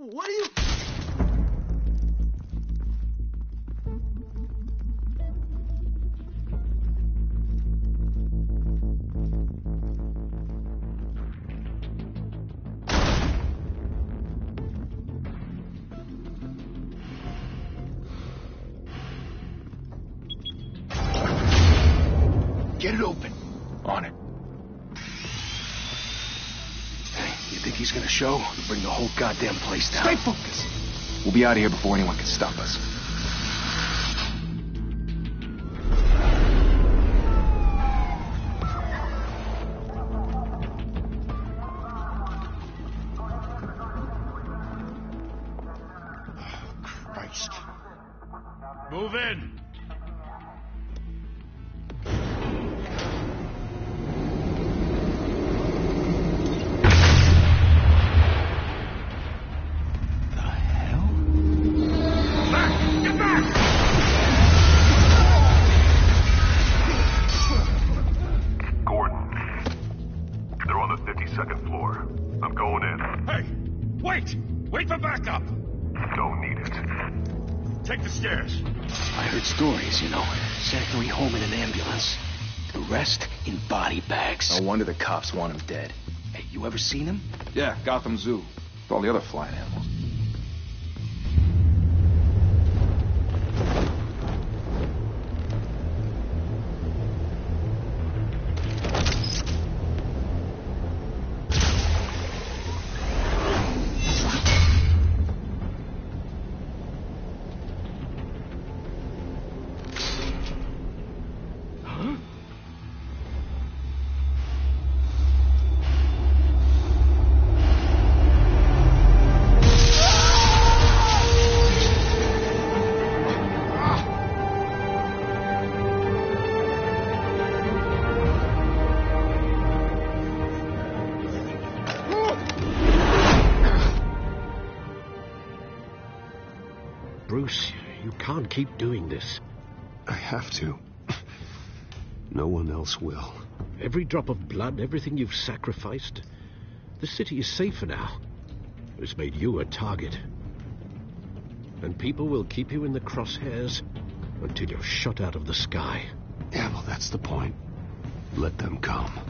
What are you... Get it open. On it. Hey, you think he's gonna show? We'll bring the whole goddamn place down. Stay focused. We'll be out of here before anyone can stop us. Christ. Move in. Wait for backup! Don't need it. Take the stairs. I heard stories, you know. Zachary home in an ambulance. The rest in body bags. No wonder the cops want him dead. Hey, you ever seen him? Yeah, Gotham Zoo. With all the other flying animals. Bruce, you can't keep doing this. I have to. No one else will. Every drop of blood, everything you've sacrificed. The city is safer now. It's made you a target. And people will keep you in the crosshairs until you're shot out of the sky. Yeah, well, that's the point. Let them come.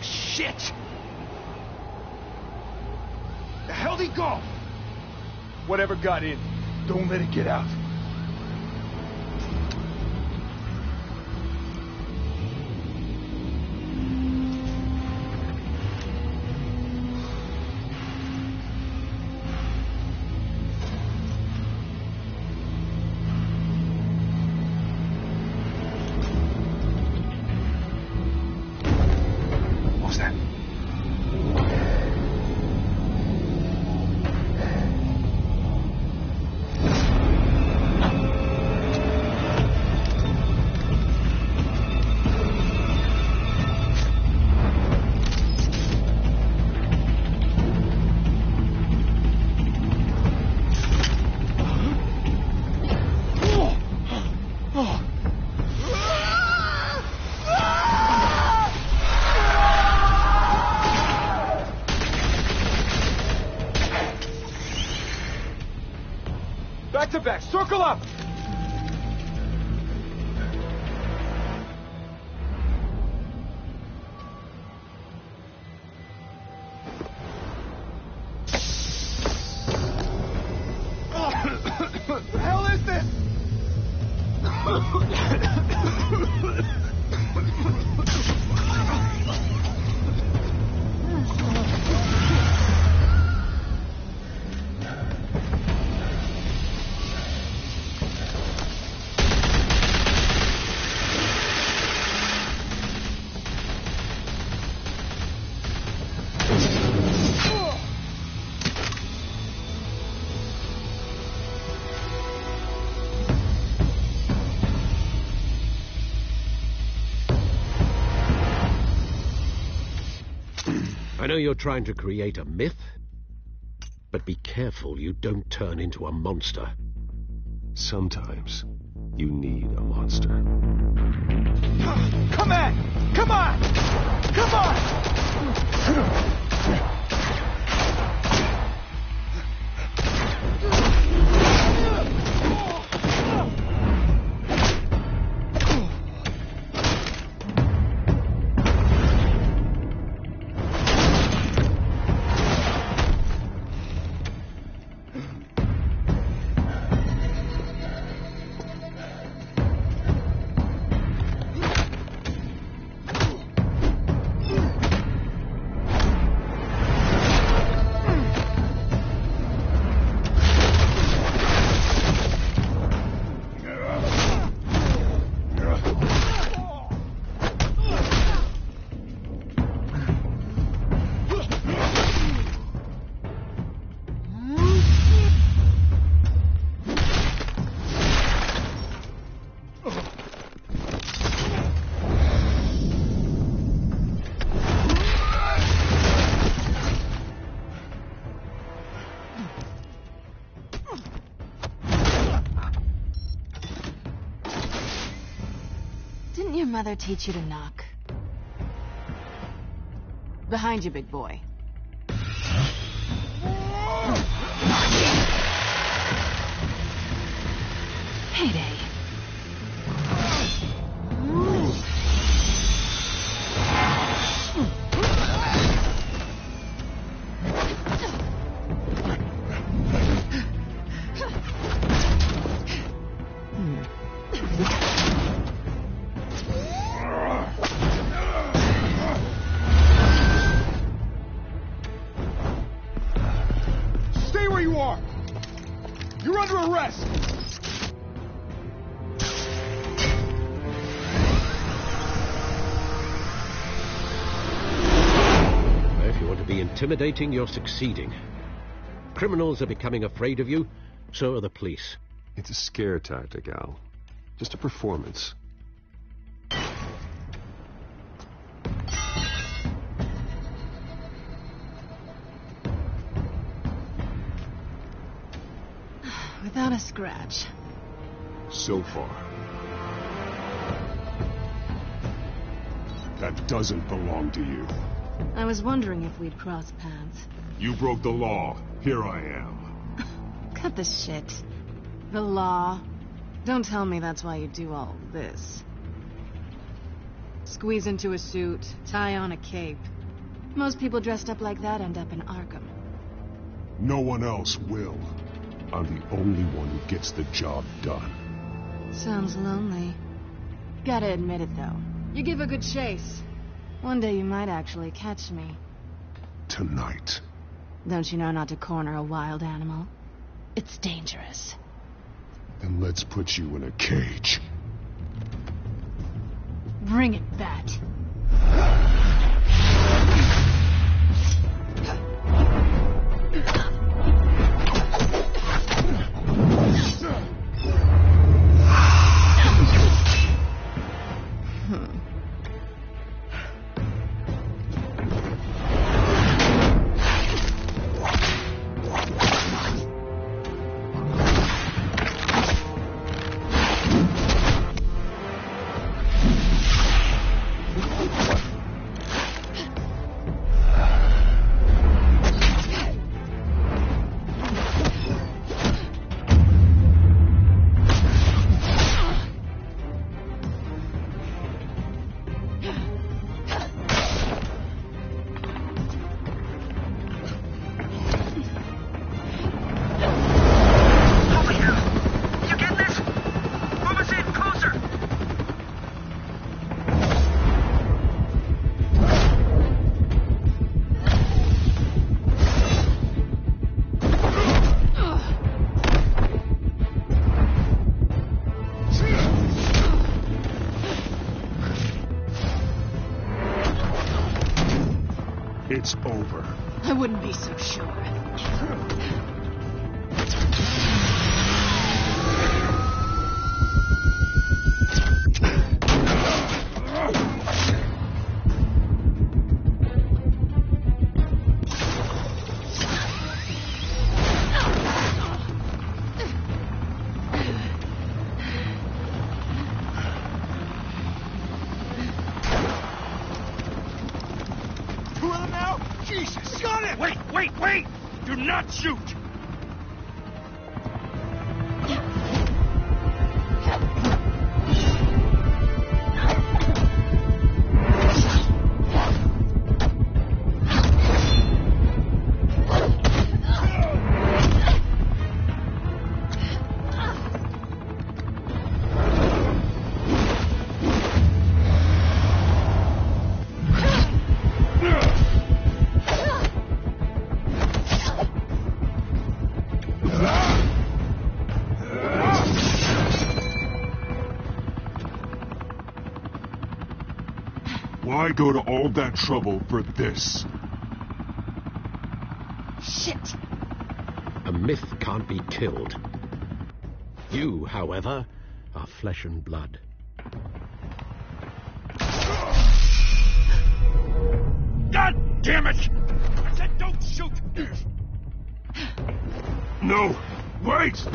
Shit! The hell'd he go? Whatever got in, don't let it get out. What was that? Back to back, circle up! What the hell is this? I know you're trying to create a myth, but be careful you don't turn into a monster. Sometimes you need a monster. Come on! Come on! Come on! mother teach you to knock? Behind you, big boy. Payday. Stay where you are! You're under arrest! If you want to be intimidating, you're succeeding. Criminals are becoming afraid of you, so are the police. It's a scare tactic, Al. Just a performance. Without a scratch. So far. That doesn't belong to you. I was wondering if we'd cross paths. You broke the law. Here I am. Cut the shit. The law. Don't tell me that's why you do all this. Squeeze into a suit, tie on a cape. Most people dressed up like that end up in Arkham. No one else will. I'm the only one who gets the job done. Sounds lonely. Gotta admit it, though. You give a good chase. One day you might actually catch me. Tonight. Don't you know not to corner a wild animal? It's dangerous. Then let's put you in a cage. Bring it, Bat. It's over. I wouldn't be so sure. Two of them now? Jesus, got it! Wait! Do not shoot! Why go to all that trouble for this? Shit! A myth can't be killed. You, however, are flesh and blood. God damn it! I said don't shoot! No! Wait!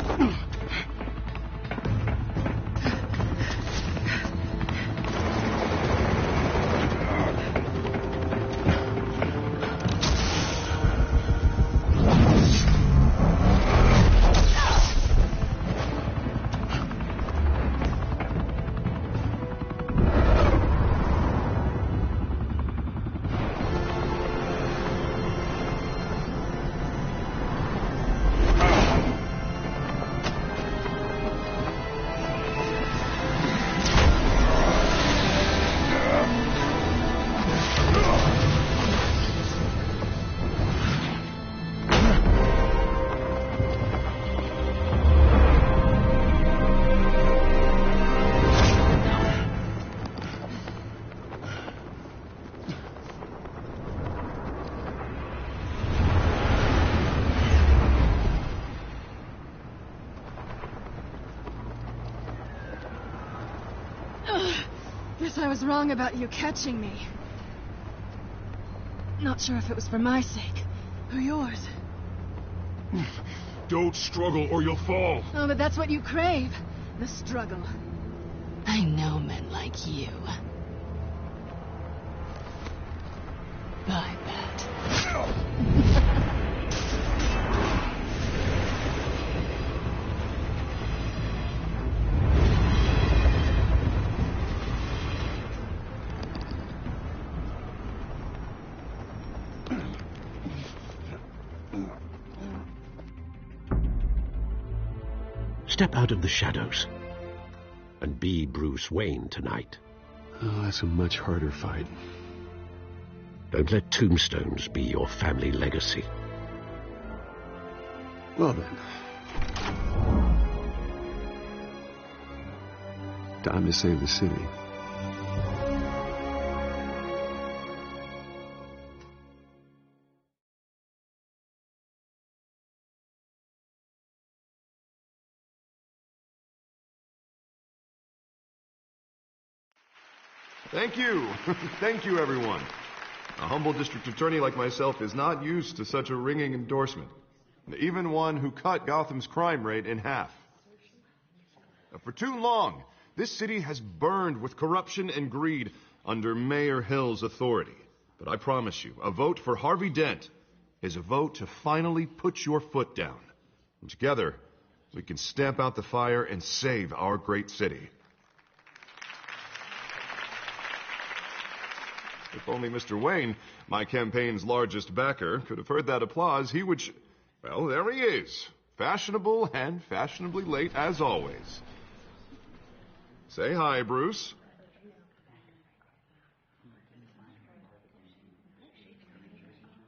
Guess I was wrong about you catching me. Not sure if it was for my sake or yours. Don't struggle or you'll fall. Oh, but that's what you crave. The struggle. I know men like you. I bet. Step out of the shadows and be Bruce Wayne tonight. Oh, that's a much harder fight. Don't let tombstones be your family legacy. Well then. Time to save the city. Thank you. Thank you, everyone. A humble district attorney like myself is not used to such a ringing endorsement. Even one who cut Gotham's crime rate in half. For too long, this city has burned with corruption and greed under Mayor Hill's authority. But I promise you, a vote for Harvey Dent is a vote to finally put your foot down. And together, we can stamp out the fire and save our great city. If only Mr. Wayne, my campaign's largest backer, could have heard that applause, he would... Well, there he is. Fashionable and fashionably late as always. Say hi, Bruce.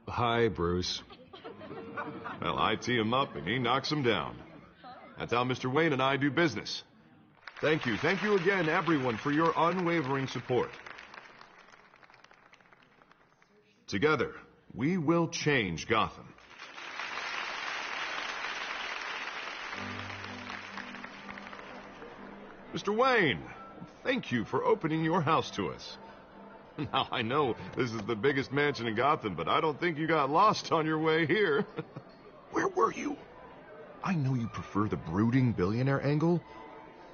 Hi, Bruce. Well, I tee him up and he knocks him down. That's how Mr. Wayne and I do business. Thank you. Thank you again, everyone, for your unwavering support. Together, we will change Gotham. Mr. Wayne, thank you for opening your house to us. Now, I know this is the biggest mansion in Gotham, but I don't think you got lost on your way here. Where were you? I know you prefer the brooding billionaire angle,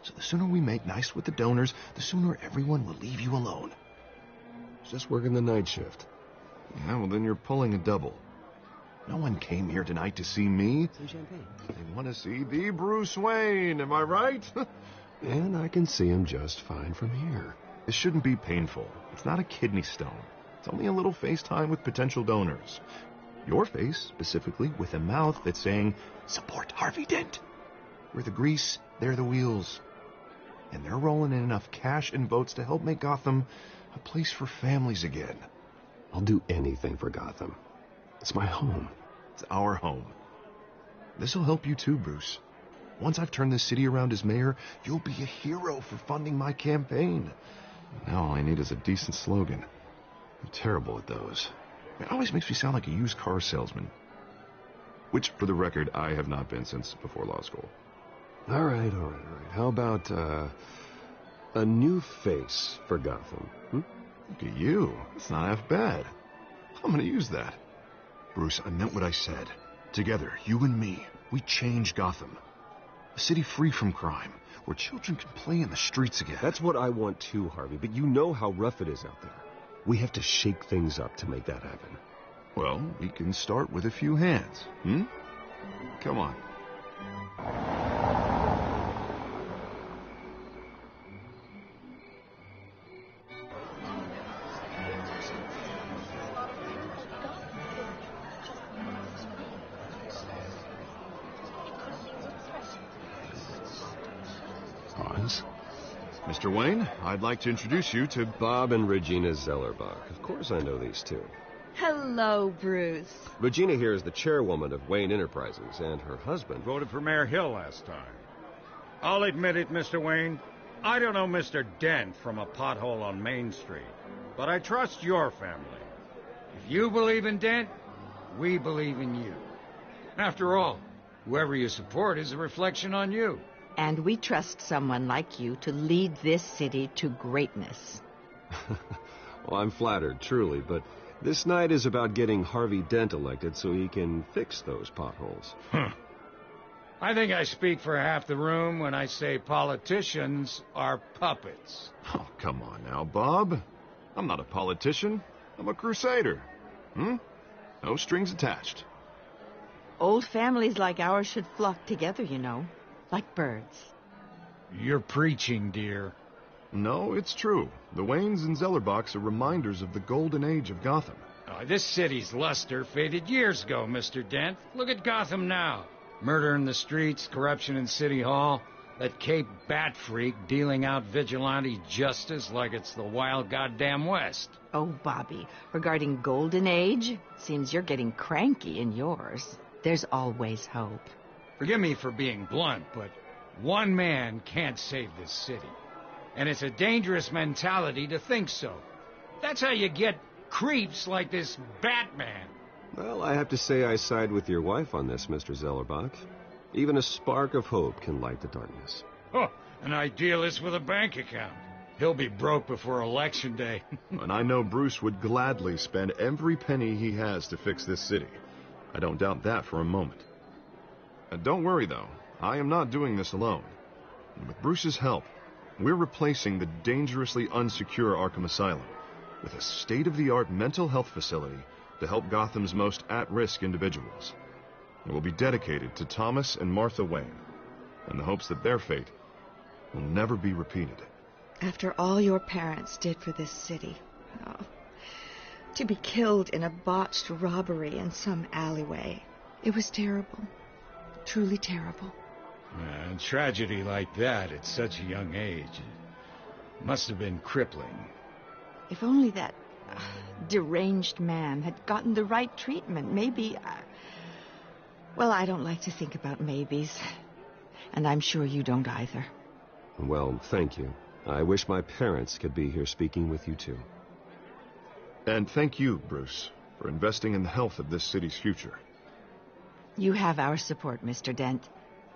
so the sooner we make nice with the donors, the sooner everyone will leave you alone. Just working the night shift. Yeah, well, then you're pulling a double. No one came here tonight to see me. Some champagne. They want to see the Bruce Wayne, am I right? And I can see him just fine from here. This shouldn't be painful. It's not a kidney stone. It's only a little FaceTime with potential donors. Your face, specifically, with a mouth that's saying, support Harvey Dent. We're the grease, they're the wheels. And they're rolling in enough cash and votes to help make Gotham a place for families again. I'll do anything for Gotham. It's my home. It's our home. This'll help you too, Bruce. Once I've turned this city around as mayor, you'll be a hero for funding my campaign. Now all I need is a decent slogan. I'm terrible at those. It always makes me sound like a used car salesman. Which, for the record, I have not been since before law school. All right. How about, a new face for Gotham? Look at you. It's not half bad. I'm gonna use that. Bruce, I meant what I said. Together, you and me, we change Gotham. A city free from crime, where children can play in the streets again. That's what I want too, Harvey, but you know how rough it is out there. We have to shake things up to make that happen. Well, we can start with a few hands, Come on. Pause. Mr. Wayne, I'd like to introduce you to... Bob and Regina Zellerbach. Of course I know these two. Hello, Bruce. Regina here is the chairwoman of Wayne Enterprises, and her husband... Voted for Mayor Hill last time. I'll admit it, Mr. Wayne. I don't know Mr. Dent from a pothole on Main Street, but I trust your family. If you believe in Dent, we believe in you. After all, whoever you support is a reflection on you. And we trust someone like you to lead this city to greatness. Well, I'm flattered, truly, but this night is about getting Harvey Dent elected so he can fix those potholes. I think I speak for half the room when I say politicians are puppets. Oh, come on now, Bob. I'm not a politician. I'm a crusader. No strings attached. Old families like ours should flock together, you know, like birds. You're preaching, dear. No, it's true. The Waynes and Zellerbachs are reminders of the golden age of Gotham. Oh, this city's luster faded years ago, Mr. Dent. Look at Gotham now. Murder in the streets, corruption in City Hall, that Cape Bat freak dealing out vigilante justice like it's the wild goddamn West. Oh, Bobby, regarding Golden Age, seems you're getting cranky in yours. There's always hope. Forgive me for being blunt, but one man can't save this city. And it's a dangerous mentality to think so. That's how you get creeps like this Batman. Well, I have to say I side with your wife on this, Mr. Zellerbach. Even a spark of hope can light the darkness. Oh, an idealist with a bank account. He'll be broke before Election Day. And I know Bruce would gladly spend every penny he has to fix this city. I don't doubt that for a moment. Don't worry, though. I am not doing this alone. And with Bruce's help, we're replacing the dangerously unsecure Arkham Asylum with a state-of-the-art mental health facility to help Gotham's most at-risk individuals. It will be dedicated to Thomas and Martha Wayne, in the hopes that their fate will never be repeated. After all your parents did for this city, to be killed in a botched robbery in some alleyway, it was terrible. Truly terrible. A tragedy like that at such a young age must have been crippling. If only that deranged man had gotten the right treatment, maybe... Well, I don't like to think about maybes. And I'm sure you don't either. Well, thank you. I wish my parents could be here speaking with you, too. And thank you, Bruce, for investing in the health of this city's future. You have our support, Mr. Dent.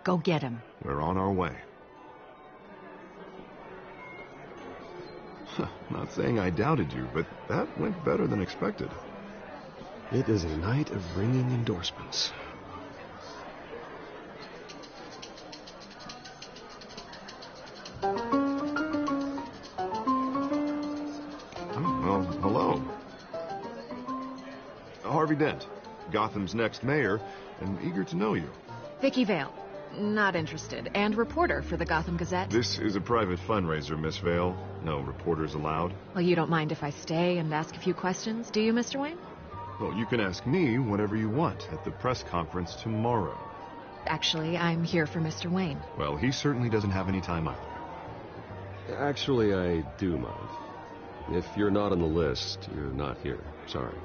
Go get him. We're on our way. Not saying I doubted you, but that went better than expected. It is a night of ringing endorsements. Well, hello. Harvey Dent, Gotham's next mayor, and eager to know you. Vicky Vale. Not interested. And reporter for the Gotham Gazette. This is a private fundraiser, Miss Vale. No reporters allowed. Well, you don't mind if I stay and ask a few questions, do you, Mr. Wayne? Well, you can ask me whatever you want at the press conference tomorrow. Actually, I'm here for Mr. Wayne. Well, he certainly doesn't have any time either. Actually, I do mind. If you're not on the list, you're not here. Sorry.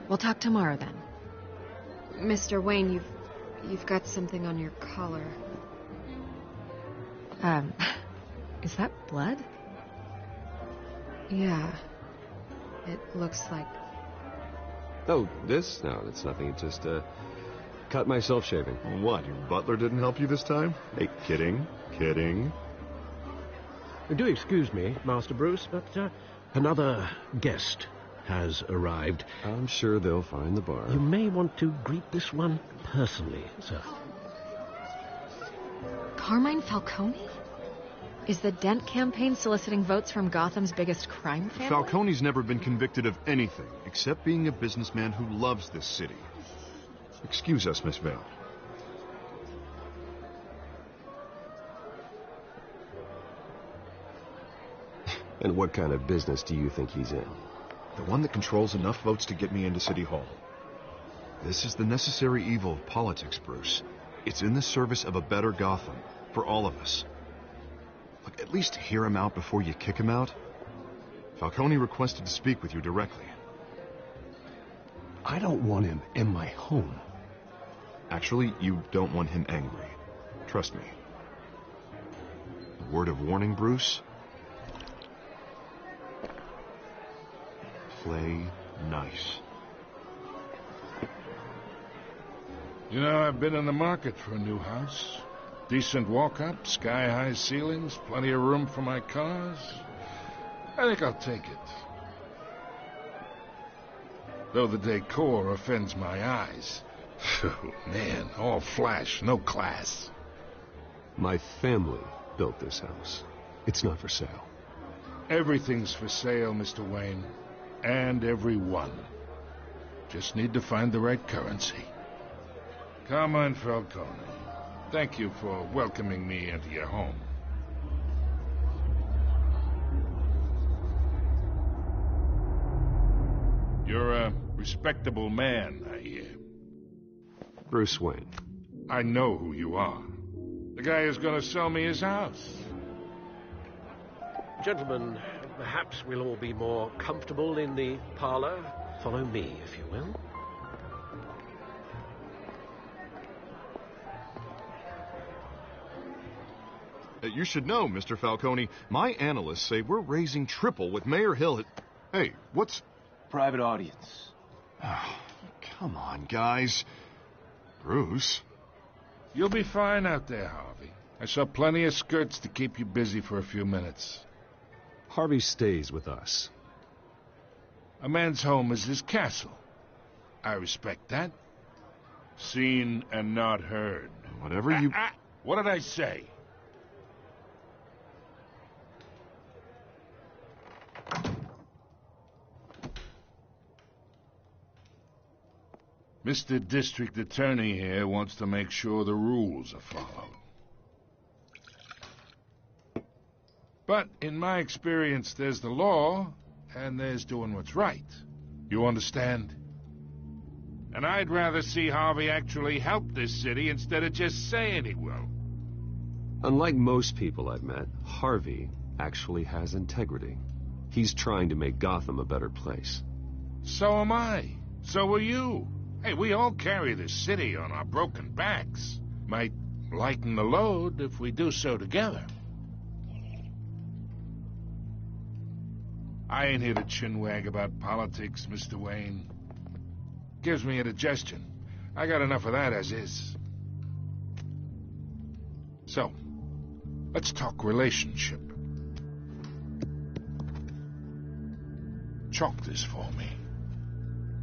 We'll talk tomorrow, then. Mr. Wayne, you've got something on your collar. Is that blood? Yeah. It looks like... Oh, this? No, it's nothing. It just, cut myself shaving. What, your butler didn't help you this time? Hey, kidding. Do excuse me, Master Bruce, but another guest has arrived. I'm sure they'll find the bar. You may want to greet this one personally, sir. Carmine Falcone? Is the Dent campaign soliciting votes from Gotham's biggest crime family? Falcone's never been convicted of anything except being a businessman who loves this city. Excuse us, Miss Vale. And what kind of business do you think he's in? The one that controls enough votes to get me into City Hall. This is the necessary evil of politics, Bruce. It's in the service of a better Gotham, for all of us. Look, at least hear him out before you kick him out. Falcone requested to speak with you directly. I don't want him in my home. Actually, you don't want him angry. Trust me. A word of warning, Bruce. Play nice. You know, I've been in the market for a new house. Decent walk-up, sky-high ceilings, plenty of room for my cars. I think I'll take it. Though the decor offends my eyes. Oh, man, all flash, no class. My family built this house. It's not for sale. Everything's for sale, Mr. Wayne. And everyone. Just need to find the right currency. Carmine Falcone, thank you for welcoming me into your home. You're a respectable man, I hear. Bruce Wayne. I know who you are. The guy who's going to sell me his house. Gentlemen, perhaps we'll all be more comfortable in the parlor. Follow me, if you will. You should know, Mr. Falcone, my analysts say we're raising triple with Mayor Hill. Hey, what's... Private audience. Oh, come on, guys. Bruce? You'll be fine out there, Harvey. I saw plenty of skirts to keep you busy for a few minutes. Harvey stays with us. A man's home is his castle. I respect that. Seen and not heard. Whatever you... What did I say? Mr. District Attorney here wants to make sure the rules are followed. But in my experience, there's the law, and there's doing what's right. You understand? And I'd rather see Harvey actually help this city instead of just saying he will. Unlike most people I've met, Harvey actually has integrity. He's trying to make Gotham a better place. So am I. So are you. Hey, we all carry this city on our broken backs. Might lighten the load if we do so together. I ain't here to chinwag about politics, Mr. Wayne. Gives me indigestion. I got enough of that as is. So, let's talk relationship. Chalk this for me.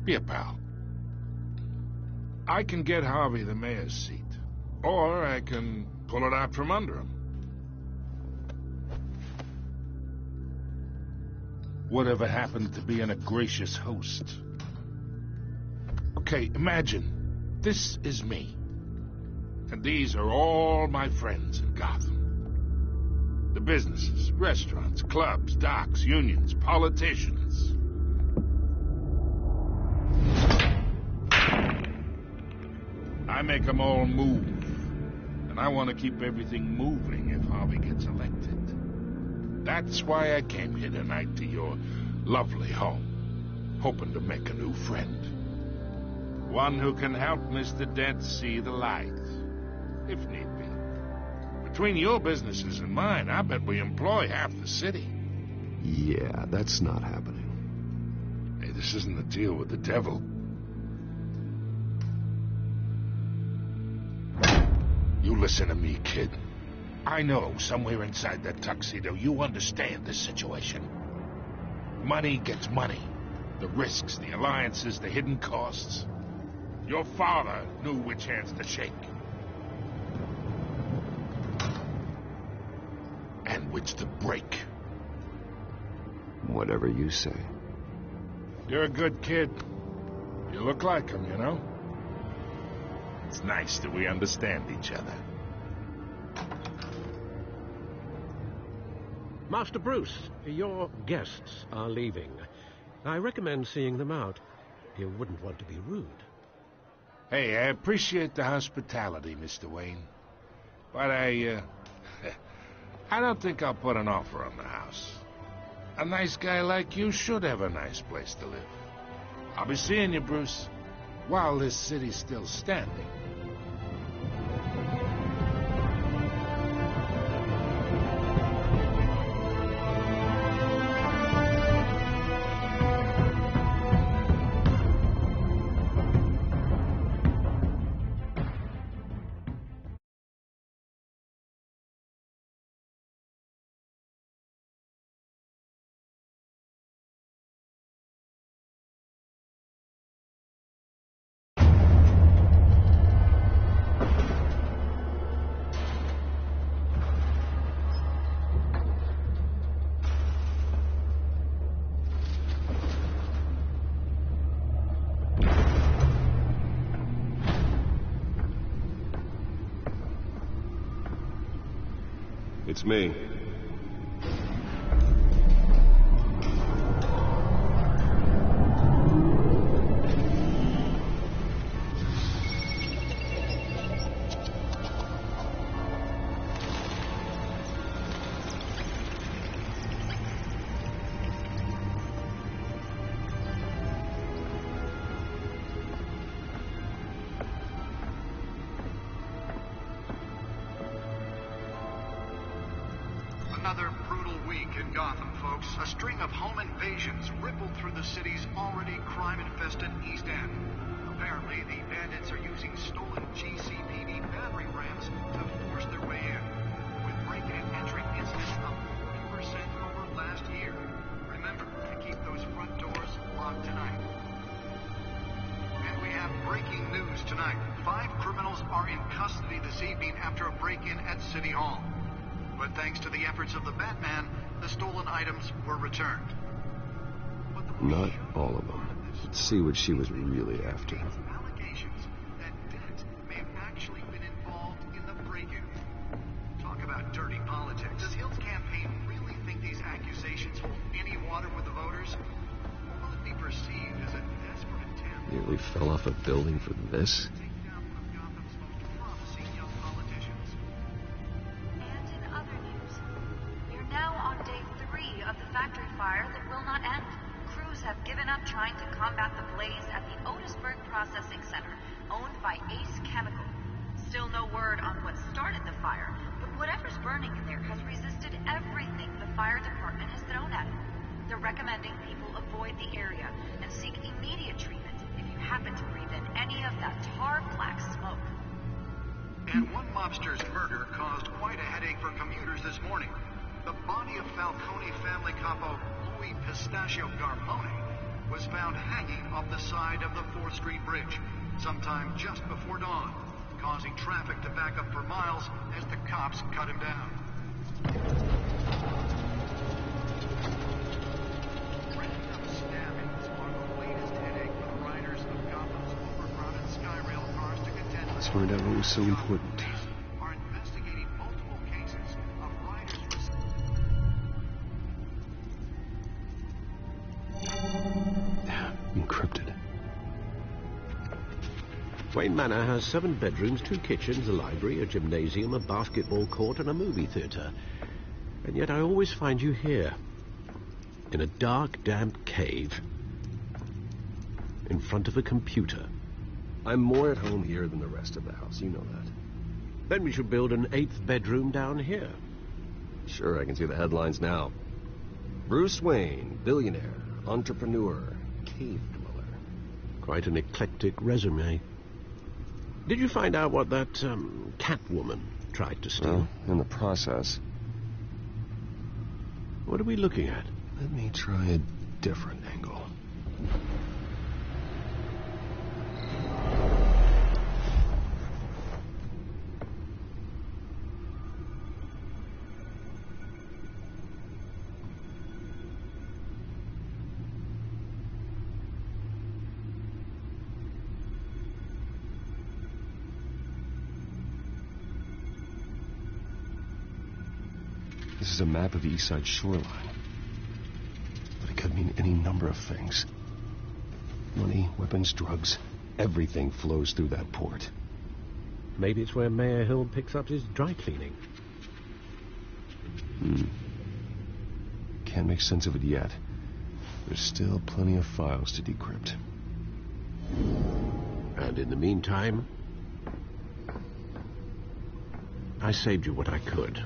Be a pal. I can get Harvey the mayor's seat, or I can pull it out from under him. Whatever happened to being a gracious host? Okay, imagine, this is me, and these are all my friends in Gotham. The businesses, restaurants, clubs, docks, unions, politicians. I make them all move. And I want to keep everything moving if Harvey gets elected. That's why I came here tonight to your lovely home, hoping to make a new friend. One who can help Mr. Dent see the light, if need be. Between your businesses and mine, I bet we employ half the city. Yeah, that's not happening. Hey, this isn't a deal with the devil. You listen to me, kid. I know somewhere inside that tuxedo you understand this situation. Money gets money. The risks, the alliances, the hidden costs. Your father knew which hands to shake. And which to break. Whatever you say. You're a good kid. You look like him, you know? It's nice that we understand each other. Master Bruce, your guests are leaving. I recommend seeing them out. You wouldn't want to be rude. Hey, I appreciate the hospitality, Mr. Wayne. But I don't think I'll put an offer on the house. A nice guy like you should have a nice place to live. I'll be seeing you, Bruce, while this city's still standing. It's me. Another brutal week in Gotham, folks. A string of home invasions rippled through the city's already crime-infested East End. Apparently, the bandits are using stolen GCPD battering rams to force their way in, with break-in and entry incidents up 40% over last year. Remember to keep those front doors locked tonight. And we have breaking news tonight. 5 criminals are in custody this evening after a break-in at City Hall. But thanks to the efforts of the Batman, the stolen items were returned. Not all of them. Let's see what she was really after. Allegations that Dent may have actually been involved in the break-in. Talk about dirty politics. Does Hill's campaign really think these accusations hold any water with the voters? Or will it be perceived as a desperate attempt? Nearly fell off a building for this? Trying to combat the blaze at the Otisburg Processing Center, owned by Ace Chemical. Still no word on what started the fire, but whatever's burning in there has resisted everything the fire department has thrown at it. They're recommending people avoid the area and seek immediate treatment if you happen to breathe in any of that tar black smoke. And one mobster's murder caused quite a headache for commuters this morning. The body of Falcone family capo Louis Pistachio Garmone was found hanging off the side of the 4th Street Bridge sometime just before dawn, causing traffic to back up for miles as the cops cut him down. Random stabbings are the latest headache for the riders of Gotham's overcrowded Skyrail cars to contend with. Let's find out what was so important. Are investigating multiple cases of riders. Encrypted. Wayne Manor has 7 bedrooms, 2 kitchens, a library, a gymnasium, a basketball court, and a movie theatre. And yet I always find you here, in a dark, damp cave, in front of a computer. I'm more at home here than the rest of the house, you know that. Then we should build an 8th bedroom down here. Sure, I can see the headlines now. Bruce Wayne, billionaire, entrepreneur, cave dweller. Quite an eclectic resume. Did you find out what that, Catwoman tried to steal? Well, in the process. What are we looking at? Let me try a different angle. This is a map of the East Side shoreline. But it could mean any number of things. Money, weapons, drugs, everything flows through that port. Maybe it's where Mayor Hill picks up his dry cleaning. Can't make sense of it yet. There's still plenty of files to decrypt. And in the meantime, I saved you what I could.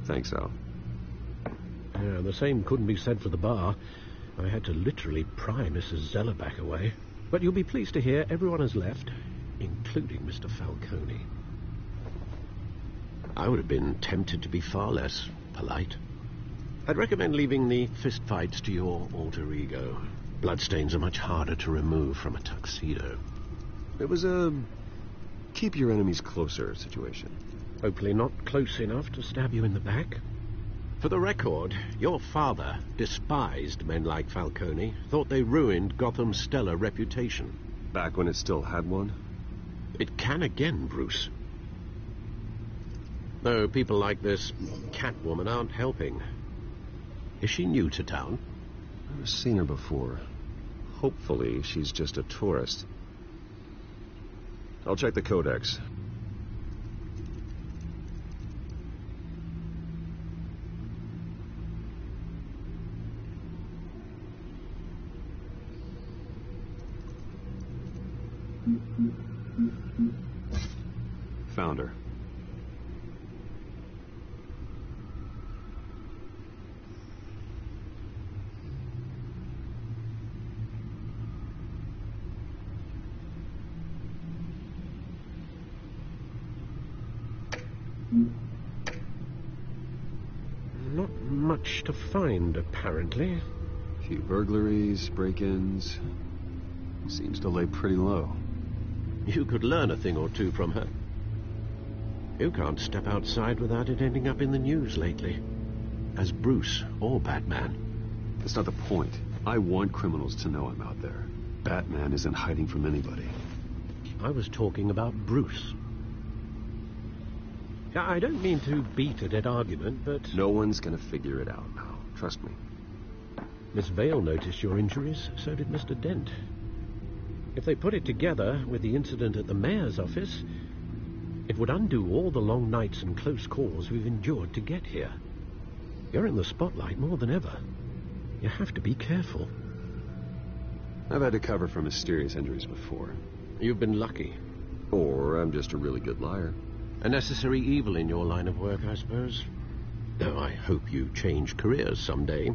Thanks, Al. Yeah, the same couldn't be said for the bar. I had to literally pry Mrs. Zellerback away. But you'll be pleased to hear everyone has left, including Mr. Falcone. I would have been tempted to be far less polite. I'd recommend leaving the fistfights to your alter ego. Bloodstains are much harder to remove from a tuxedo. It was a keep your enemies closer situation. Hopefully not close enough to stab you in the back. For the record, your father despised men like Falcone, thought they ruined Gotham's stellar reputation. Back when it still had one? It can again, Bruce. Though people like this Catwoman aren't helping. Is she new to town? I've never seen her before. Hopefully, she's just a tourist. I'll check the codex. Found her. Not much to find, apparently. A few burglaries, break-ins. Seems to lay pretty low. You could learn a thing or two from her. You can't step outside without it ending up in the news lately. As Bruce or Batman. That's not the point. I want criminals to know I'm out there. Batman isn't hiding from anybody. I was talking about Bruce. I don't mean to beat a dead argument, but... No one's gonna figure it out now. Trust me. Miss Vale noticed your injuries, so did Mr. Dent. If they put it together with the incident at the mayor's office, it would undo all the long nights and close calls we've endured to get here. You're in the spotlight more than ever. You have to be careful. I've had to cover for mysterious injuries before. You've been lucky. Or I'm just a really good liar. A necessary evil in your line of work, I suppose. Though I hope you change careers someday.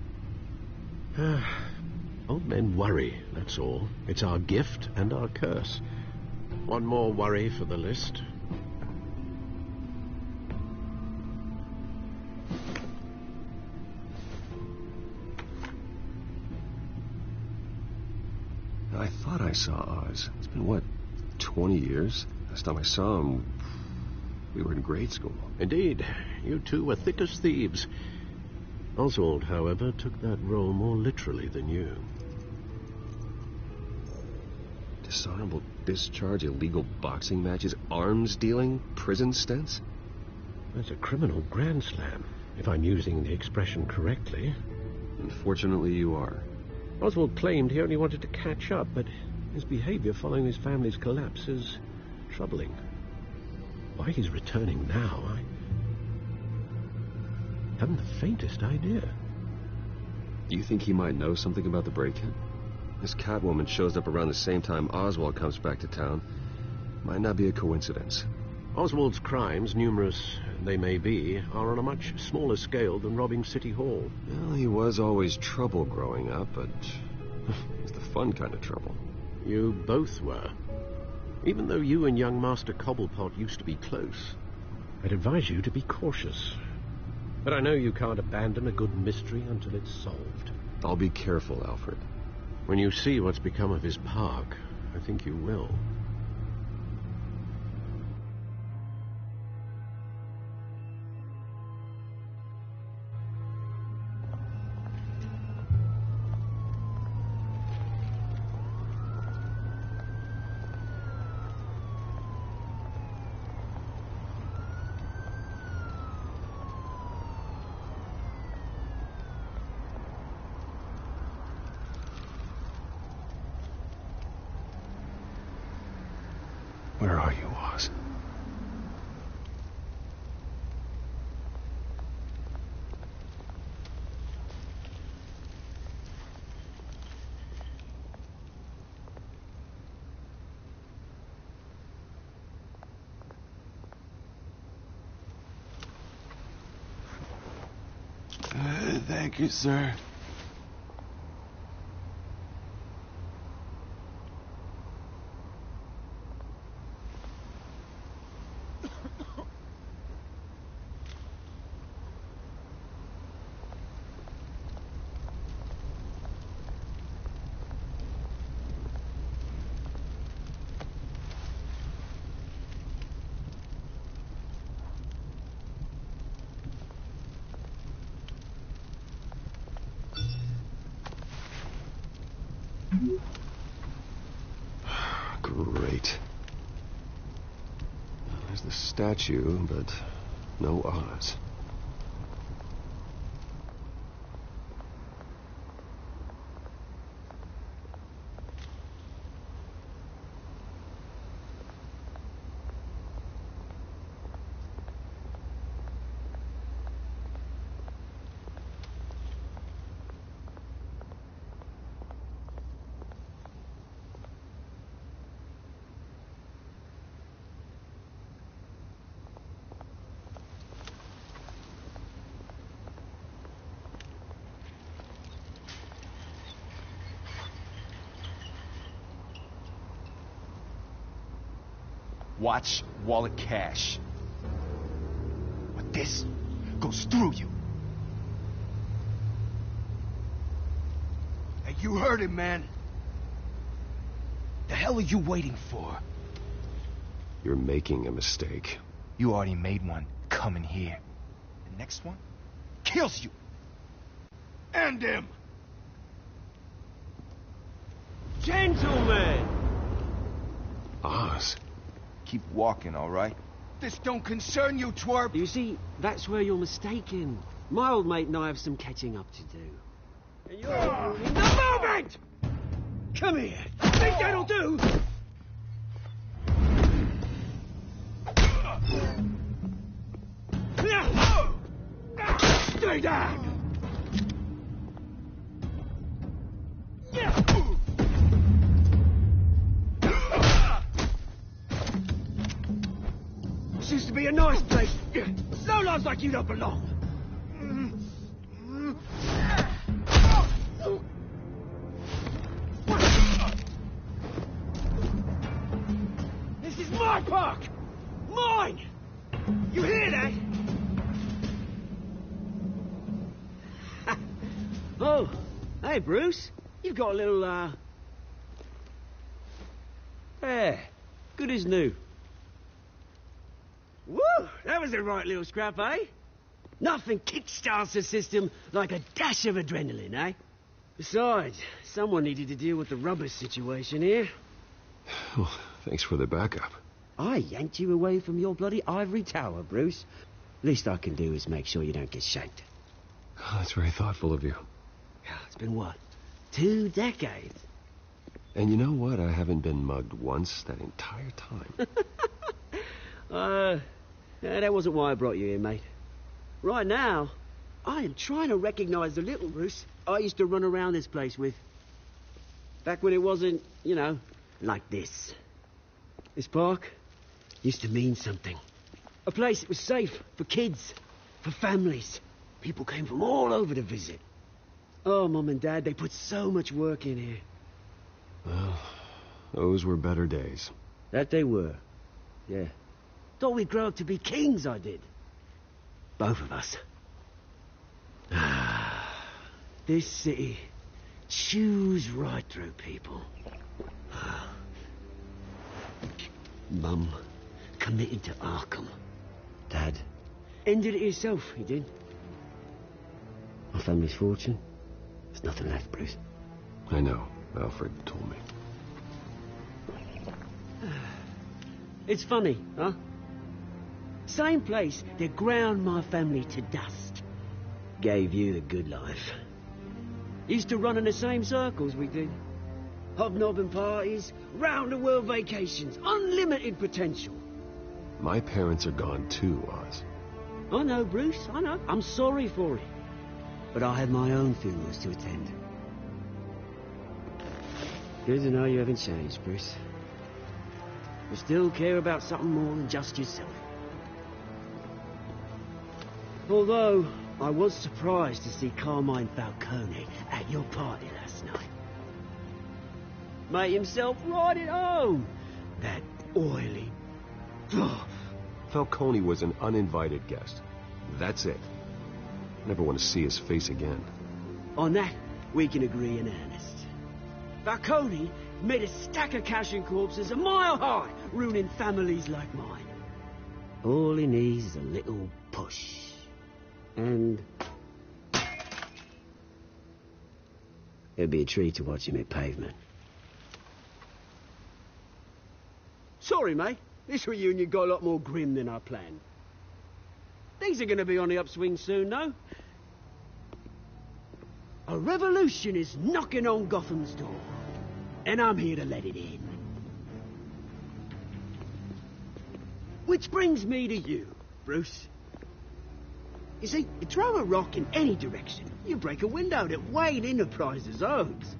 Old men worry, that's all. It's our gift and our curse. One more worry for the list. I thought I saw Oz. It's been, what, 20 years? Last time I saw him, we were in grade school. Indeed. You two were thick as thieves. Oswald, however, took that role more literally than you. Dishonorable discharge, illegal boxing matches, arms dealing, prison stints? That's a criminal grand slam, if I'm using the expression correctly. Unfortunately, you are. Oswald claimed he only wanted to catch up, but his behavior following his family's collapse is troubling. Why he's returning now, I haven't the faintest idea. Do you think he might know something about the break-in? This Catwoman shows up around the same time Oswald comes back to town. Might not be a coincidence. Oswald's crimes, numerous they may be, are on a much smaller scale than robbing City Hall. Well, he was always trouble growing up, but it's the fun kind of trouble. You both were. Even though you and young Master Cobblepot used to be close, I'd advise you to be cautious. But I know you can't abandon a good mystery until it's solved. I'll be careful, Alfred. When you see what's become of his park, I think you will. Where are you, Oz? Thank you, sir. Great. There's the statue, but No Oz. Watch wallet cash. But this goes through you. Hey, you heard him, man. The hell are you waiting for? You're making a mistake. You already made one coming here. The next one kills you. And him. Gentlemen! Oz. Keep walking, all right? This don't concern you, twerp. You see, that's where you're mistaken. My old mate and I have some catching up to do. And you're ruining the moment! Come here. Think that'll do? Stay down! This used to be a nice place. No lives like you don't belong. This is my park! Mine! You hear that? Oh, hey, Bruce. You've got a little, Yeah, good as new. Woo! That was a right little scrap, eh? Nothing kickstarts the system like a dash of adrenaline, eh? Besides, someone needed to deal with the rubbish situation here. Well, thanks for the backup. I yanked you away from your bloody ivory tower, Bruce. Least I can do is make sure you don't get shanked. Oh, that's very thoughtful of you. It's been what? 2 decades? And you know what? I haven't been mugged once that entire time. That wasn't why I brought you here, mate. Right now, I am trying to recognize the little Bruce I used to run around this place with. Back when it wasn't, you know, like this. This park used to mean something. A place that was safe for kids, for families. People came from all over to visit. Oh, Mum and Dad, they put so much work in here. Well, those were better days. That they were. Yeah. Thought we'd grow up to be kings, I did. Both of us. This city chews right through people. Mum committed to Arkham. Dad ended it himself, he did. My family's fortune. There's nothing left, Bruce. I know. Alfred told me. It's funny, huh? Same place that ground my family to dust. Gave you the good life. Used to run in the same circles we did. Hobnobbing parties, round-the-world vacations, unlimited potential. My parents are gone too, Oz. I know, Bruce, I know. I'm sorry for it. But I had my own funerals to attend. Good to know you haven't changed, Bruce. You still care about something more than just yourself. Although, I was surprised to see Carmine Falcone at your party last night. Made himself right at home. That oily... Falcone was an uninvited guest. That's it. I never want to see his face again. On that, we can agree in earnest. Falcone made a stack of cash and corpses a mile high, ruining families like mine. All he needs is a little push. And... it'd be a treat to watch him hit pavement. Sorry, mate. This reunion got a lot more grim than I planned. Things are going to be on the upswing soon, though. A revolution is knocking on Gotham's door, and I'm here to let it in. Which brings me to you, Bruce. You see, you throw a rock in any direction, you break a window that Wayne Enterprises owns.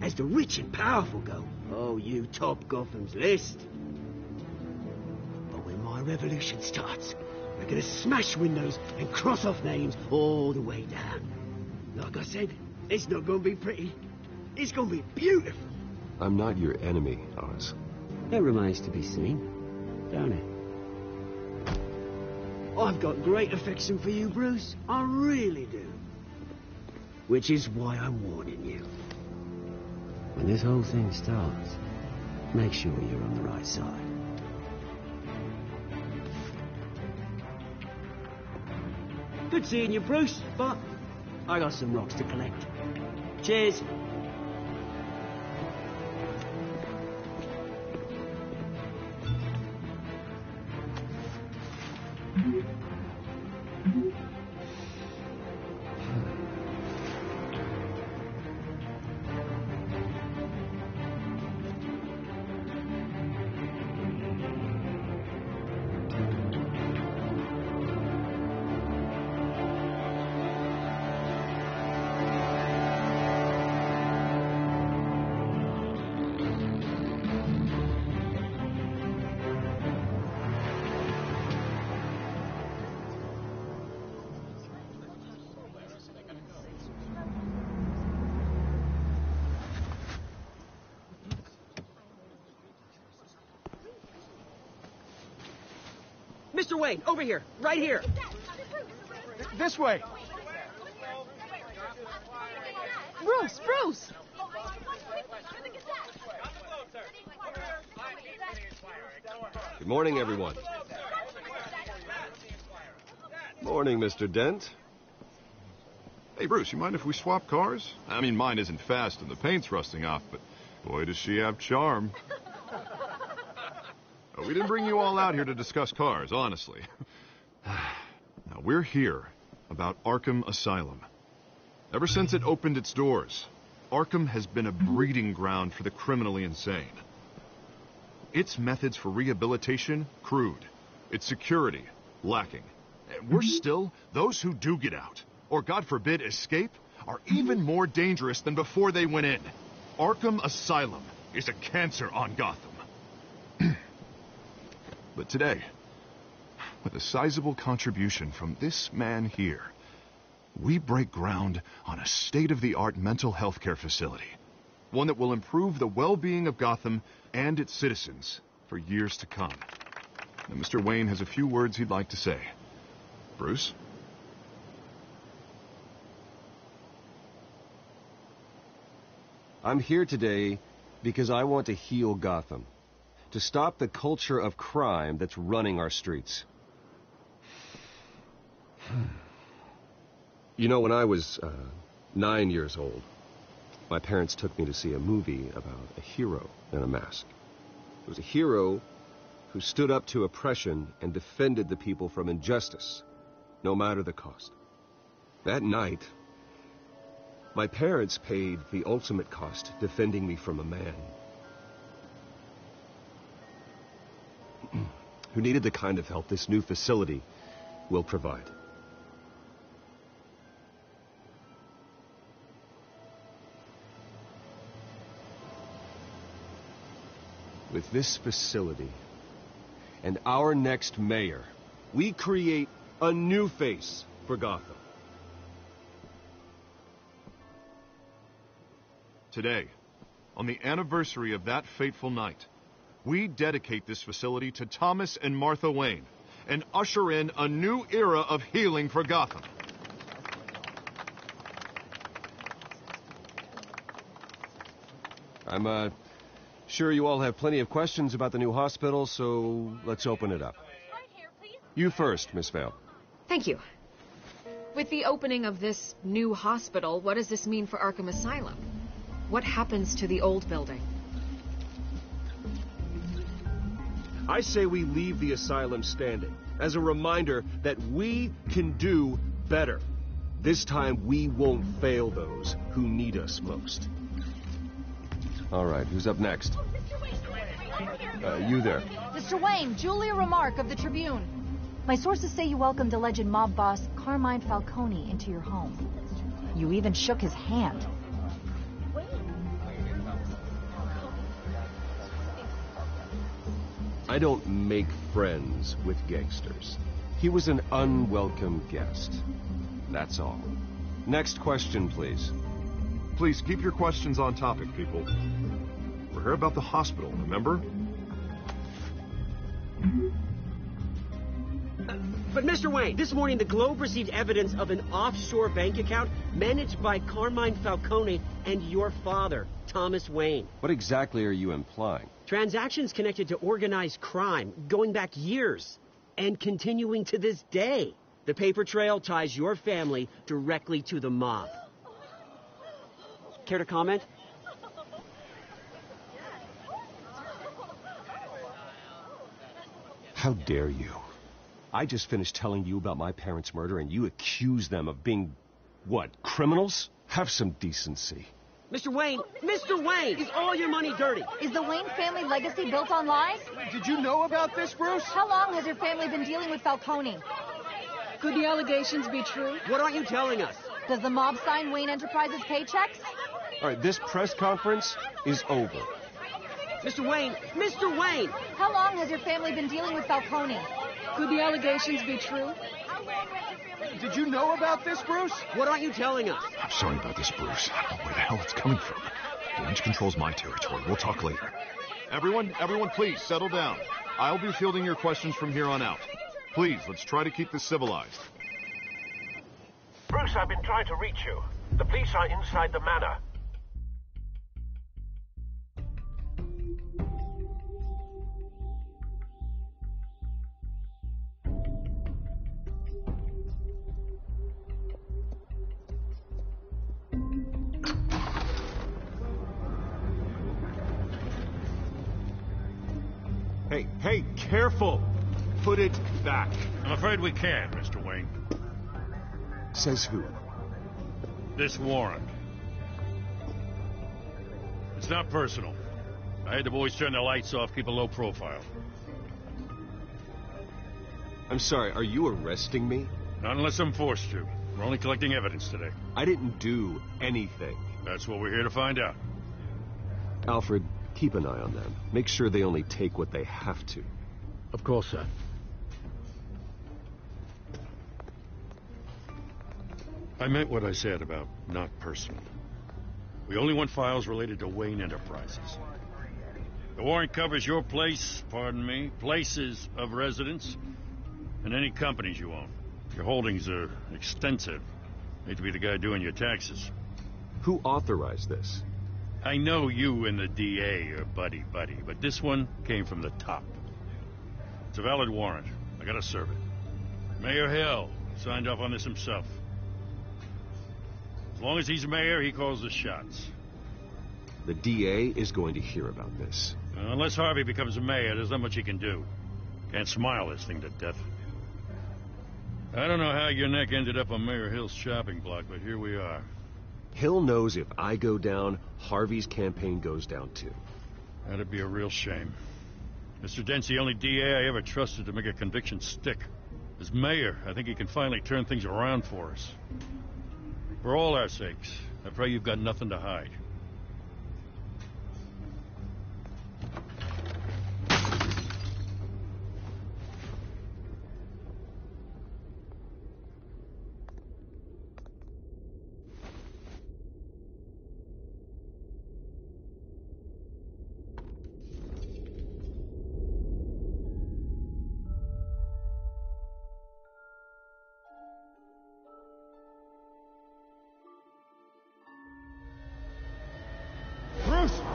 As the rich and powerful go, oh, you top Gotham's list. But when my revolution starts, we're gonna smash windows and cross off names all the way down. Like I said, it's not gonna be pretty. It's gonna be beautiful. I'm not your enemy, Oz. That remains to be seen, don't it? I've got great affection for you, Bruce. I really do. Which is why I'm warning you. When this whole thing starts, make sure you're on the right side. Good seeing you, Bruce, but I got some rocks to collect. Cheers. Mr. Wayne, over here. Right here. This way. Bruce! Good morning, everyone. Morning, Mr. Dent. Hey, Bruce, you mind if we swap cars? I mean, mine isn't fast and the paint's rusting off, but boy, does she have charm. We didn't bring you all out here to discuss cars, honestly. Now, we're here about Arkham Asylum. Ever since it opened its doors, Arkham has been a breeding ground for the criminally insane. Its methods for rehabilitation, crude. Its security, lacking. And worse still, those who do get out, or God forbid, escape, are even more dangerous than before they went in. Arkham Asylum is a cancer on Gotham. But today, with a sizable contribution from this man here, we break ground on a state-of-the-art mental health care facility. One that will improve the well-being of Gotham and its citizens for years to come. Now, Mr. Wayne has a few words he'd like to say. Bruce? I'm here today because I want to heal Gotham. To stop the culture of crime that's running our streets. You know, when I was 9 years old, my parents took me to see a movie about a hero in a mask. It was a hero who stood up to oppression and defended the people from injustice, no matter the cost. That night, my parents paid the ultimate cost defending me from a man who needed the kind of help this new facility will provide. With this facility and our next mayor, we create a new face for Gotham. Today, on the anniversary of that fateful night, we dedicate this facility to Thomas and Martha Wayne and usher in a new era of healing for Gotham. I'm sure you all have plenty of questions about the new hospital, so let's open it up. You first, Miss Vale. Thank you. With the opening of this new hospital, what does this mean for Arkham Asylum? What happens to the old building? I say we leave the asylum standing. as a reminder that we can do better. This time, we won't fail those who need us most. All right, who's up next? You there. Mr. Wayne, Julia Remark of the Tribune. My sources say you welcomed alleged mob boss Carmine Falcone into your home. You even shook his hand. I don't make friends with gangsters. He was an unwelcome guest. That's all. Next question, please. Please keep your questions on topic, people. We're here about the hospital, remember? But Mr. Wayne, this morning the Globe received evidence of an offshore bank account managed by Carmine Falcone and your father, Thomas Wayne. What exactly are you implying? Transactions connected to organized crime going back years and continuing to this day. The paper trail ties your family directly to the mob. Care to comment? How dare you? I just finished telling you about my parents' murder and you accuse them of being, what, criminals? Have some decency. Mr. Wayne, is all your money dirty? Is the Wayne family legacy built on lies? Did you know about this, Bruce? How long has your family been dealing with Falcone? Could the allegations be true? What aren't you telling us? Does the mob sign Wayne Enterprises paychecks? All right, this press conference is over. Mr. Wayne! How long has your family been dealing with Falcone? Could the allegations be true? Did you know about this, Bruce? What aren't you telling us? I'm sorry about this, Bruce. I don't know where the hell it's coming from. Damage control's my territory. We'll talk later. Everyone, please, settle down. I'll be fielding your questions from here on out. Please, let's try to keep this civilized. Bruce, I've been trying to reach you. The police are inside the manor. Hey, careful! Put it back. I'm afraid we can't, Mr. Wayne. Says who? This warrant. It's not personal. I had the boys turn the lights off, keep a low profile. I'm sorry, are you arresting me? Not unless I'm forced to. We're only collecting evidence today. I didn't do anything. That's what we're here to find out. Alfred, keep an eye on them. Make sure they only take what they have to. Of course, sir. I meant what I said about not personal. We only want files related to Wayne Enterprises. The warrant covers your place, pardon me, places of residence, and any companies you own. Your holdings are extensive. Hate to be the guy doing your taxes. Who authorized this? I know you and the DA are buddy-buddy, but this one came from the top. It's a valid warrant. I gotta serve it. Mayor Hill signed off on this himself. As long as he's mayor, he calls the shots. The DA is going to hear about this. Unless Harvey becomes a mayor, there's not much he can do. Can't smile this thing to death. I don't know how your neck ended up on Mayor Hill's shopping block, but here we are. Hill knows if I go down, Harvey's campaign goes down too. That'd be a real shame. Mr. Dent's the only DA I ever trusted to make a conviction stick. As mayor, I think he can finally turn things around for us. For all our sakes, I pray you've got nothing to hide.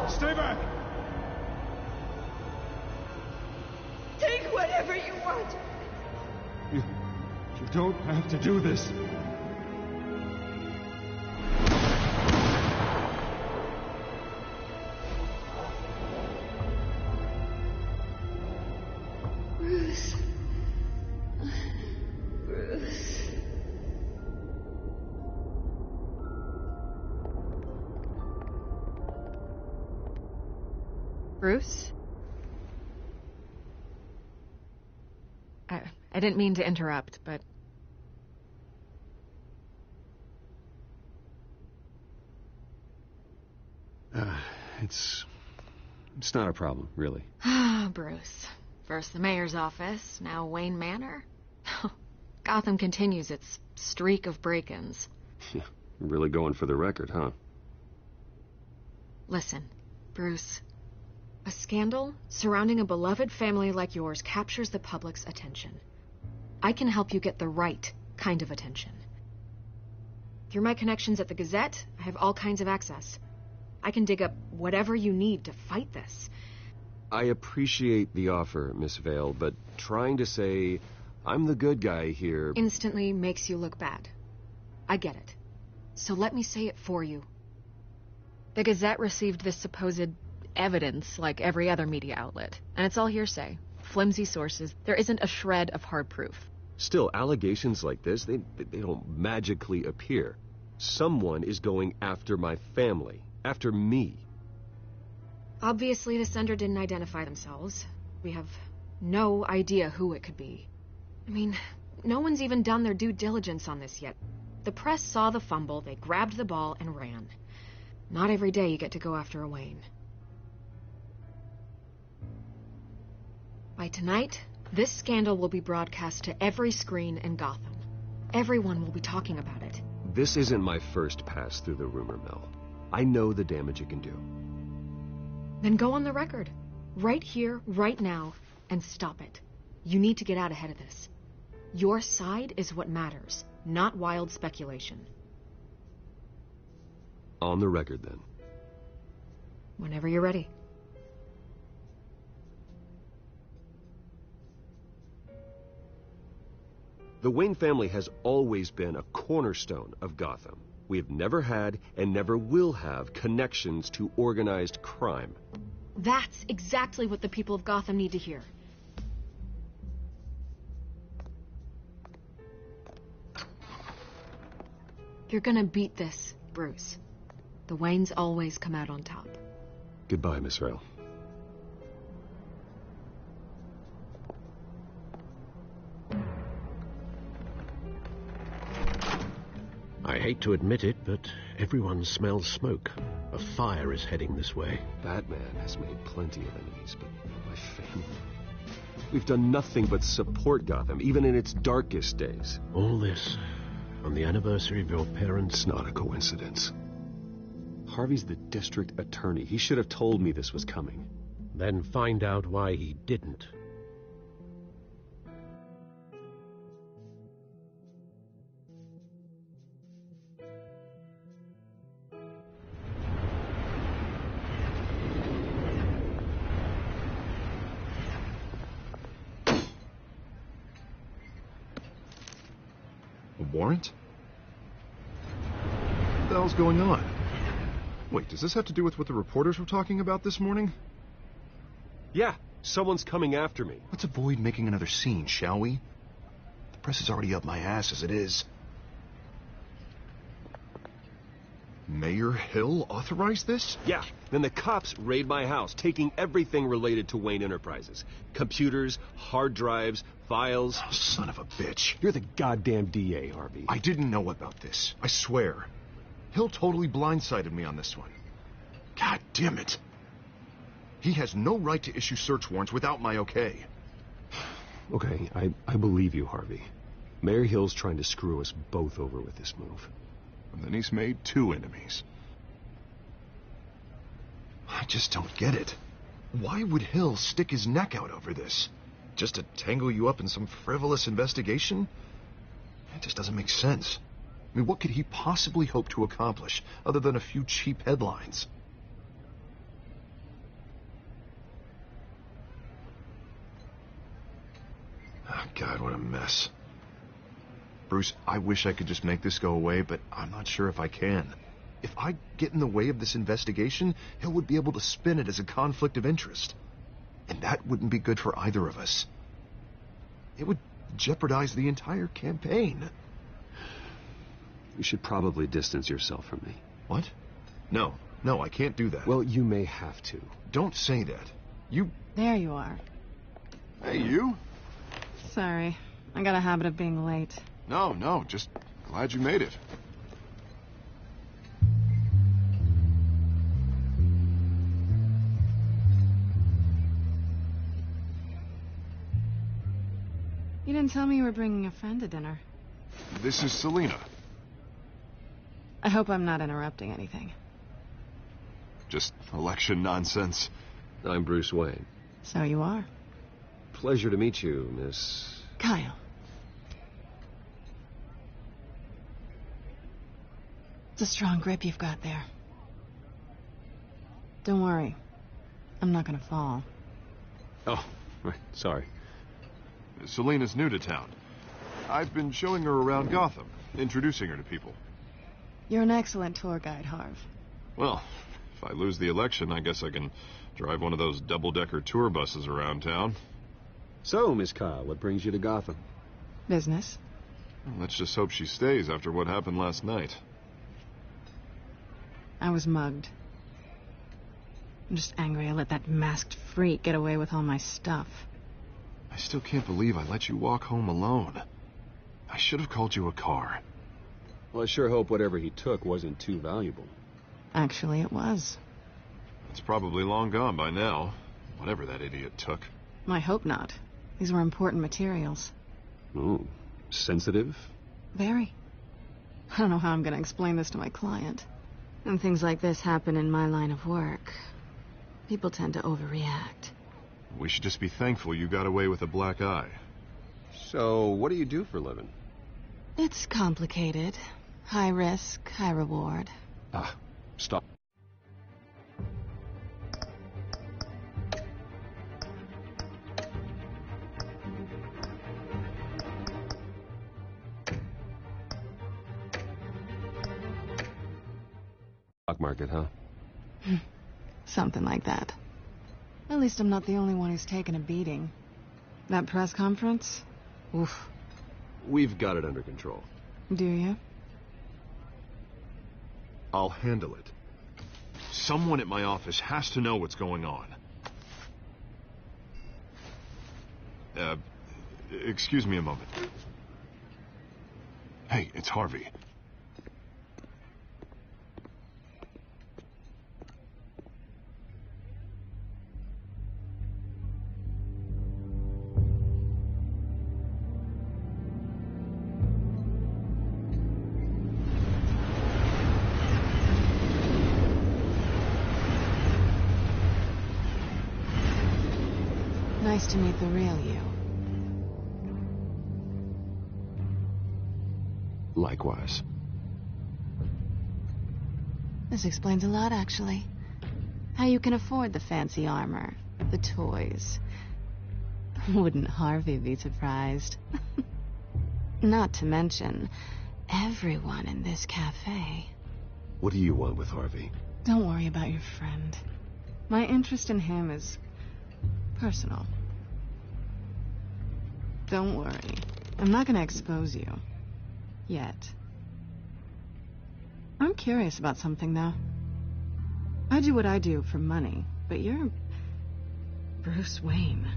Stay back! Take whatever you want. You don't have to do this. Bruce, Bruce? I didn't mean to interrupt, but... It's not a problem, really. Ah, Bruce. First the mayor's office, now Wayne Manor. Gotham continues its streak of break-ins. Yeah, really going for the record, huh? Listen, Bruce. A scandal surrounding a beloved family like yours captures the public's attention. I can help you get the right kind of attention. Through my connections at the Gazette, I have all kinds of access. I can dig up whatever you need to fight this. I appreciate the offer, Miss Vale, but trying to say I'm the good guy here... instantly makes you look bad. I get it. So let me say it for you. The Gazette received this supposed evidence like every other media outlet, and it's all hearsay. Flimsy sources. There isn't a shred of hard proof. Still, allegations like this, they don't magically appear. Someone is going after my family. After me. Obviously, the sender didn't identify themselves. We have no idea who it could be. I mean, no one's even done their due diligence on this yet. The press saw the fumble, they grabbed the ball and ran. Not every day you get to go after a Wayne. By tonight, this scandal will be broadcast to every screen in Gotham. Everyone will be talking about it. This isn't my first pass through the rumor mill. I know the damage it can do. Then go on the record. Right here, right now, and stop it. You need to get out ahead of this. Your side is what matters, not wild speculation. On the record, then. Whenever you're ready. The Wayne family has always been a cornerstone of Gotham. We have never had and never will have connections to organized crime. That's exactly what the people of Gotham need to hear. You're gonna beat this, Bruce. The Waynes always come out on top. Goodbye, Miss Vale. I hate to admit it, but everyone smells smoke. A fire is heading this way. Batman has made plenty of enemies, but my family... We've done nothing but support Gotham, even in its darkest days. All this on the anniversary of your parents'... It's not a coincidence. Harvey's the district attorney. He should have told me this was coming. Then find out why he didn't. Warrant? What the hell's going on? Wait, does this have to do with what the reporters were talking about this morning? Yeah, someone's coming after me. Let's avoid making another scene, shall we? The press is already up my ass as it is. Mayor Hill authorized this? Yeah, then the cops raid my house, taking everything related to Wayne Enterprises. Computers, hard drives, files. Oh, son of a bitch. You're the goddamn DA, Harvey. I didn't know about this. I swear. Hill totally blindsided me on this one. God damn it. He has no right to issue search warrants without my okay. Okay, I believe you, Harvey. Mayor Hill's trying to screw us both over with this move. And then he's made 2 enemies. I just don't get it. Why would Hill stick his neck out over this? Just to tangle you up in some frivolous investigation? It just doesn't make sense. I mean, what could he possibly hope to accomplish other than a few cheap headlines? Oh, God, what a mess. Bruce, I wish I could just make this go away, but I'm not sure if I can. If I get in the way of this investigation, Hill would be able to spin it as a conflict of interest. And that wouldn't be good for either of us. It would jeopardize the entire campaign. You should probably distance yourself from me. What? No. No, I can't do that. Well, you may have to. Don't say that. There you are. Hey, you? Sorry. I got a habit of being late. No, just glad you made it. You didn't tell me you were bringing a friend to dinner. This is Selina. I hope I'm not interrupting anything. Just election nonsense. I'm Bruce Wayne. So you are. Pleasure to meet you, Miss... Kyle. It's a strong grip you've got there. Don't worry. I'm not gonna fall. Oh, right. Sorry. Selina's new to town. I've been showing her around Gotham, introducing her to people. You're an excellent tour guide, Harv. Well, if I lose the election, I guess I can drive one of those double-decker tour buses around town. So, Miss Kyle, what brings you to Gotham? Business. Well, let's just hope she stays after what happened last night. I was mugged. I'm just angry I let that masked freak get away with all my stuff. I still can't believe I let you walk home alone. I should have called you a car. Well, I sure hope whatever he took wasn't too valuable. Actually, it was. It's probably long gone by now, whatever that idiot took. I hope not. These were important materials. Ooh, sensitive? Very. I don't know how I'm going to explain this to my client. When things like this happen in my line of work, people tend to overreact. We should just be thankful you got away with a black eye. So, what do you do for a living? It's complicated. High risk, high reward. Ah, stop. Stock market, huh? Something like that. At least I'm not the only one who's taken a beating. That press conference? Oof. We've got it under control. Do you? I'll handle it. Someone at my office has to know what's going on. Excuse me a moment. Hey, it's Harvey. Nice to meet the real you. Likewise. This explains a lot, actually. How you can afford the fancy armor, the toys. Wouldn't Harvey be surprised? Not to mention, everyone in this cafe. What do you want with Harvey? Don't worry about your friend. My interest in him is personal. Don't worry. I'm not going to expose you. Yet. I'm curious about something, though. I do what I do for money, but you're Bruce Wayne.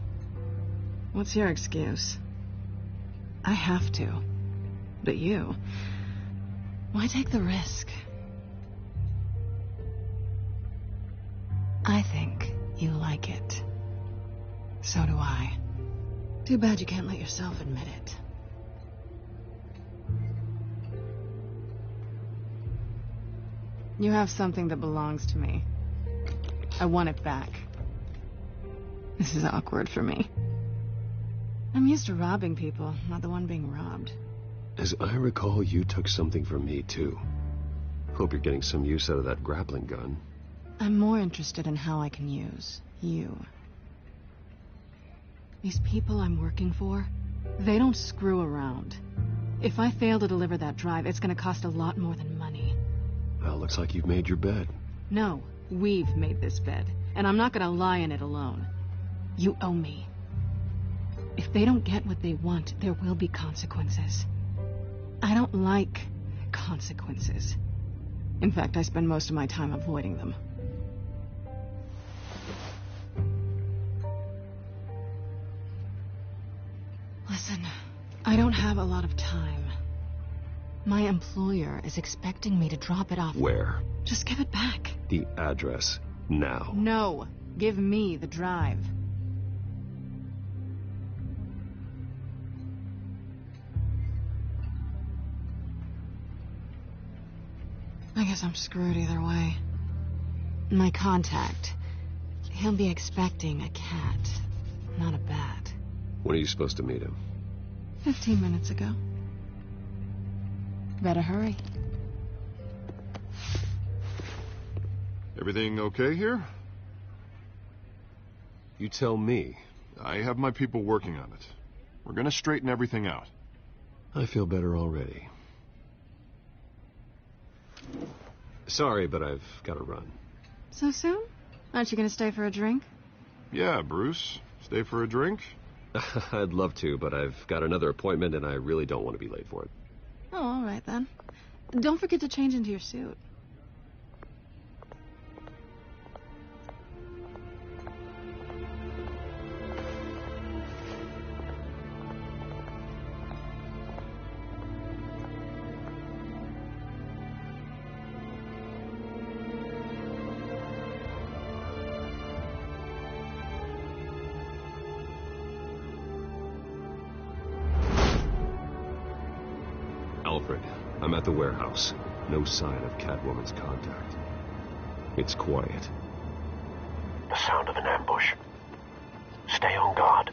What's your excuse? I have to. But you, why take the risk? I think you like it. So do I. Too bad you can't let yourself admit it. You have something that belongs to me. I want it back. This is awkward for me. I'm used to robbing people, not the one being robbed. As I recall, you took something from me, too. Hope you're getting some use out of that grappling gun. I'm more interested in how I can use you. These people I'm working for, they don't screw around. If I fail to deliver that drive, it's going to cost a lot more than money. Well, looks like you've made your bed. No, we've made this bed, and I'm not going to lie in it alone. You owe me. If they don't get what they want, there will be consequences. I don't like consequences. In fact, I spend most of my time avoiding them. Listen, I don't have a lot of time. My employer is expecting me to drop it off. Where? Just give it back. The address, now. No, give me the drive. I guess I'm screwed either way. My contact, he'll be expecting a cat, not a bat. When are you supposed to meet him? 15 minutes ago. Better hurry. Everything okay here? You tell me. I have my people working on it. We're gonna straighten everything out. I feel better already. Sorry, but I've got to run. So soon? Aren't you going to stay for a drink? Yeah, Bruce. Stay for a drink? I'd love to, but I've got another appointment and I really don't want to be late for it. Oh, all right then. Don't forget to change into your suit. Alfred, I'm at the warehouse. No sign of Catwoman's contact. It's quiet. The sound of an ambush. Stay on guard.